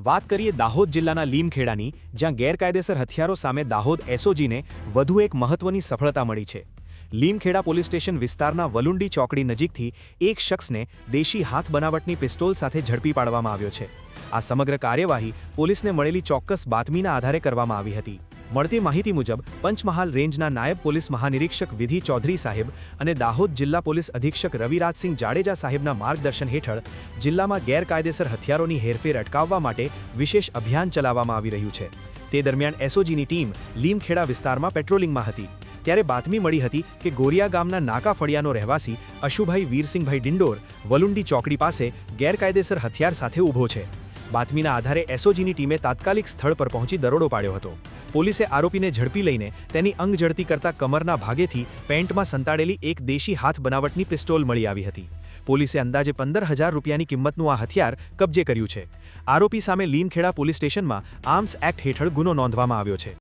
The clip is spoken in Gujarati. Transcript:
વાત કરીએ દાહોદ જિલ્લાના લીમખેડાની, જ્યાં ગેરકાયદેસર હથિયારો સામે દાહોદ એસઓજીને વધુ એક મહત્વની સફળતા મળી છે। લીમખેડા પોલીસ સ્ટેશન વિસ્તારના વલુંડી ચોકડી નજીકથી એક શખ્સને દેશી હાથ બનાવટની પિસ્તોલ સાથે ઝડપી પાડવામાં આવ્યો છે। આ સમગ્ર કાર્યવાહી પોલીસને મળેલી ચોક્કસ બાતમીના આધારે કરવામાં આવી હતી। મળતી માહિતી મુજબ પંચમહાલ રેન્જના નાયબ પોલીસ મહાનિરીક્ષક વિધિ ચૌધરી સાહેબ અને દાહોદ જિલ્લા પોલીસ અધિક્ષક રવિરાજસિંહ જાડેજા સાહેબના માર્ગદર્શન હેઠળ જિલ્લામાં ગેરકાયદેસર હથિયારોની હેરફેર અટકાવવા માટે વિશેષ અભિયાન ચલાવવામાં આવી રહ્યું છે। તે દરમિયાન એસઓજીની ટીમ લીમખેડા વિસ્તારમાં પેટ્રોલિંગમાં હતી ત્યારે બાતમી મળી હતી કે ગોરિયા ગામના નાકા ફળિયાનો રહેવાસી અશુભાઈ વીરસિંહભાઈ ડિંડોર વલુંડી ચોકડી પાસે ગેરકાયદેસર હથિયાર સાથે ઊભો છે। બાતમીના આધારે એસઓજીની ટીમે તાત્કાલિક સ્થળ પર પહોંચી દરોડો પાડ્યો હતો। પોલીસે આરોપીને ઝડપી લઈને તેની અંગઝડતી કરતા કમરના ભાગેથી પેન્ટમાં સંતાડેલી એક દેશી હાથ બનાવટની પિસ્તોલ મળી આવી હતી। પોલીસે અંદાજે 15,000 રૂપિયાની કિંમતનું આ હથિયાર કબજે કર્યું છે। આરોપી સામે લીમખેડા પોલીસ સ્ટેશનમાં આર્મ્સ એક્ટ હેઠળ ગુનો નોંધવામાં આવ્યો છે।